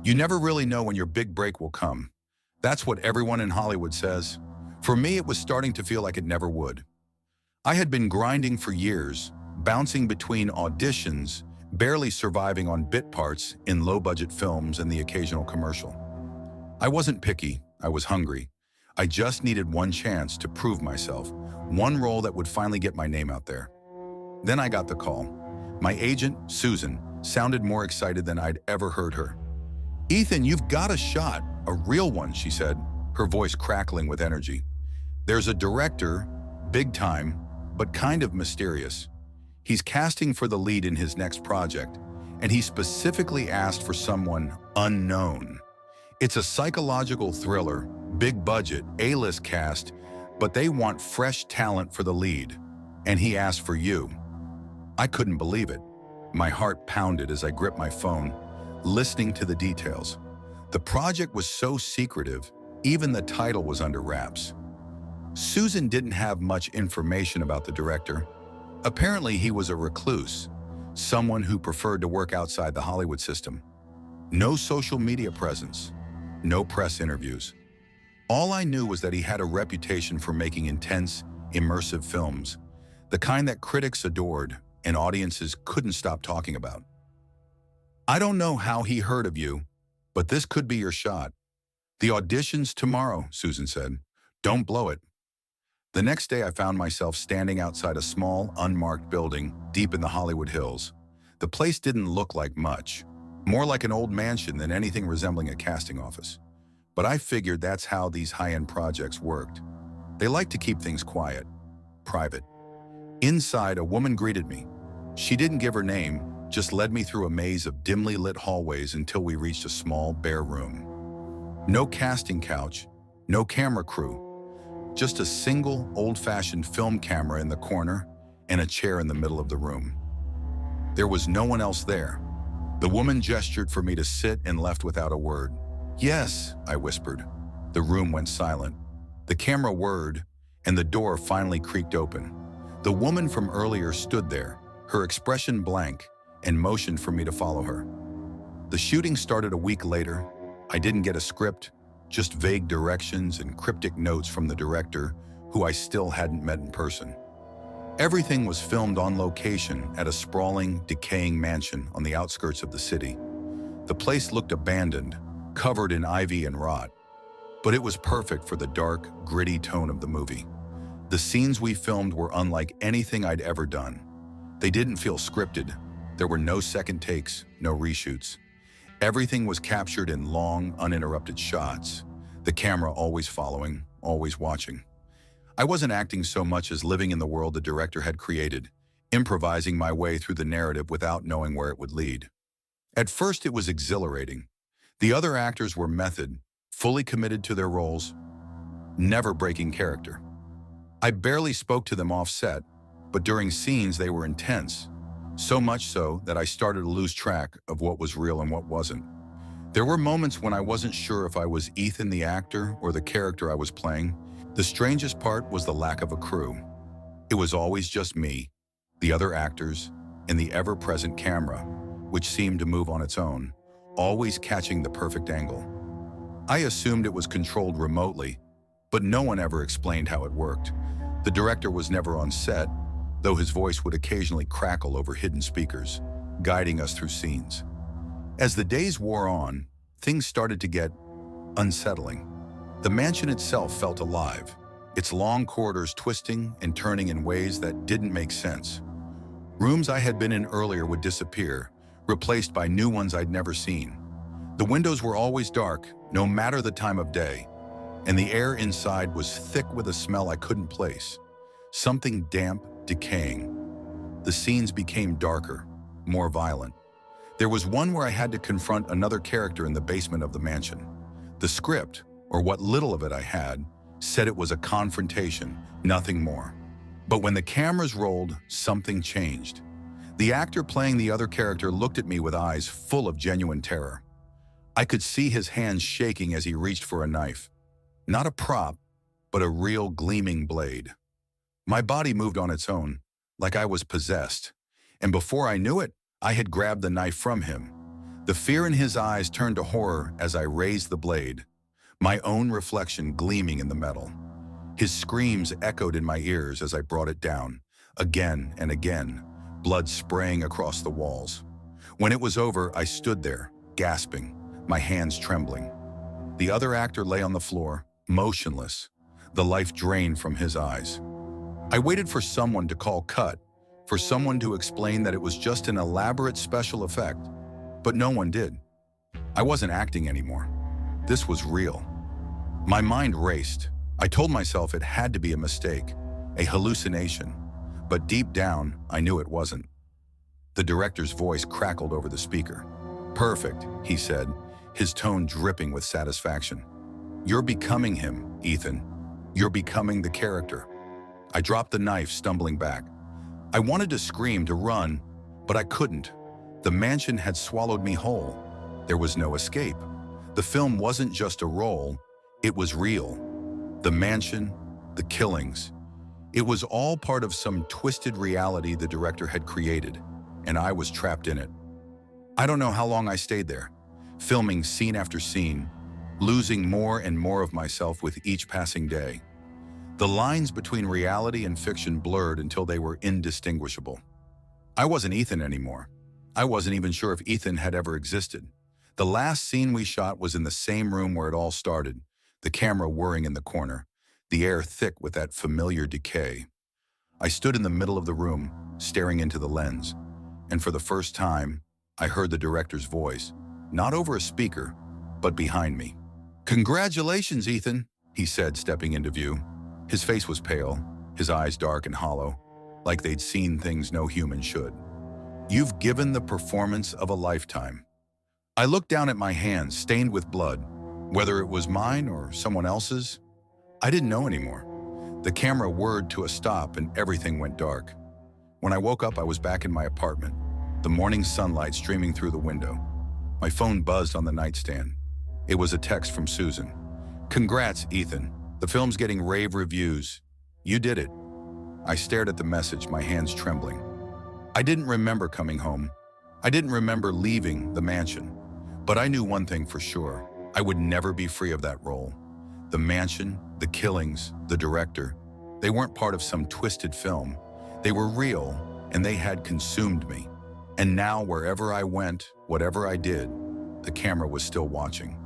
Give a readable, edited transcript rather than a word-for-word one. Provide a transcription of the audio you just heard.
You never really know when your big break will come. That's what everyone in Hollywood says. For me, it was starting to feel like it never would. I had been grinding for years, bouncing between auditions, barely surviving on bit parts in low-budget films and the occasional commercial. I wasn't picky, I was hungry. I just needed one chance to prove myself, one role that would finally get my name out there. Then I got the call. My agent, Susan, sounded more excited than I'd ever heard her. "Ethan, you've got a shot, a real one," she said, her voice crackling with energy. "There's a director, big time, but kind of mysterious. He's casting for the lead in his next project, and he specifically asked for someone unknown. It's a psychological thriller, big budget, A-list cast, but they want fresh talent for the lead, and he asked for you." I couldn't believe it. My heart pounded as I gripped my phone, listening to the details. The project was so secretive, even the title was under wraps. Susan didn't have much information about the director. Apparently, he was a recluse, someone who preferred to work outside the Hollywood system. No social media presence, no press interviews. All I knew was that he had a reputation for making intense, immersive films, the kind that critics adored and audiences couldn't stop talking about. "I don't know how he heard of you, but this could be your shot. The audition's tomorrow," Susan said. "Don't blow it." The next day, I found myself standing outside a small, unmarked building deep in the Hollywood Hills. The place didn't look like much, more like an old mansion than anything resembling a casting office. But I figured that's how these high-end projects worked. They like to keep things quiet, private. Inside, a woman greeted me. She didn't give her name, just led me through a maze of dimly lit hallways until we reached a small, bare room. No casting couch, no camera crew, just a single old-fashioned film camera in the corner and a chair in the middle of the room. There was no one else there. The woman gestured for me to sit and left without a word. "Yes," I whispered. The room went silent. The camera whirred, and the door finally creaked open. The woman from earlier stood there, her expression blank, and motioned for me to follow her. The shooting started a week later. I didn't get a script, just vague directions and cryptic notes from the director, who I still hadn't met in person. Everything was filmed on location at a sprawling, decaying mansion on the outskirts of the city. The place looked abandoned, covered in ivy and rot, but it was perfect for the dark, gritty tone of the movie. The scenes we filmed were unlike anything I'd ever done. They didn't feel scripted. There were no second takes, no reshoots. Everything was captured in long, uninterrupted shots, the camera always following, always watching. I wasn't acting so much as living in the world the director had created, improvising my way through the narrative without knowing where it would lead. At first, it was exhilarating. The other actors were method, fully committed to their roles, never breaking character. I barely spoke to them off set, but during scenes they were intense. So much so that I started to lose track of what was real and what wasn't. There were moments when I wasn't sure if I was Ethan the actor or the character I was playing. The strangest part was the lack of a crew. It was always just me, the other actors, and the ever-present camera, which seemed to move on its own, always catching the perfect angle. I assumed it was controlled remotely, but no one ever explained how it worked. The director was never on set, though his voice would occasionally crackle over hidden speakers, guiding us through scenes. As the days wore on, things started to get unsettling. The mansion itself felt alive, its long corridors twisting and turning in ways that didn't make sense. Rooms I had been in earlier would disappear, replaced by new ones I'd never seen. The windows were always dark, no matter the time of day, and the air inside was thick with a smell I couldn't place. Something damp, decaying. The scenes became darker, more violent. There was one where I had to confront another character in the basement of the mansion. The script, or what little of it I had, said it was a confrontation, nothing more. But when the cameras rolled, something changed. The actor playing the other character looked at me with eyes full of genuine terror. I could see his hands shaking as he reached for a knife. Not a prop, but a real gleaming blade. My body moved on its own, like I was possessed, and before I knew it, I had grabbed the knife from him. The fear in his eyes turned to horror as I raised the blade, my own reflection gleaming in the metal. His screams echoed in my ears as I brought it down, again and again, blood spraying across the walls. When it was over, I stood there, gasping, my hands trembling. The other actor lay on the floor, motionless, the life drained from his eyes. I waited for someone to call cut, for someone to explain that it was just an elaborate special effect, but no one did. I wasn't acting anymore. This was real. My mind raced. I told myself it had to be a mistake, a hallucination, but deep down, I knew it wasn't. The director's voice crackled over the speaker. "Perfect," he said, his tone dripping with satisfaction. "You're becoming him, Ethan. You're becoming the character." I dropped the knife, stumbling back. I wanted to scream, to run, but I couldn't. The mansion had swallowed me whole. There was no escape. The film wasn't just a role, it was real. The mansion, the killings. It was all part of some twisted reality the director had created, and I was trapped in it. I don't know how long I stayed there, filming scene after scene, losing more and more of myself with each passing day. The lines between reality and fiction blurred until they were indistinguishable. I wasn't Ethan anymore. I wasn't even sure if Ethan had ever existed. The last scene we shot was in the same room where it all started, the camera whirring in the corner, the air thick with that familiar decay. I stood in the middle of the room, staring into the lens, and for the first time, I heard the director's voice, not over a speaker, but behind me. "Congratulations, Ethan," he said, stepping into view. His face was pale, his eyes dark and hollow, like they'd seen things no human should. "You've given the performance of a lifetime." I looked down at my hands, stained with blood. Whether it was mine or someone else's, I didn't know anymore. The camera whirred to a stop and everything went dark. When I woke up, I was back in my apartment, the morning sunlight streaming through the window. My phone buzzed on the nightstand. It was a text from Susan. "Congrats, Ethan. The film's getting rave reviews. You did it." I stared at the message, my hands trembling. I didn't remember coming home. I didn't remember leaving the mansion. But I knew one thing for sure. I would never be free of that role. The mansion, the killings, the director, they weren't part of some twisted film. They were real, and they had consumed me. And now, wherever I went, whatever I did, the camera was still watching.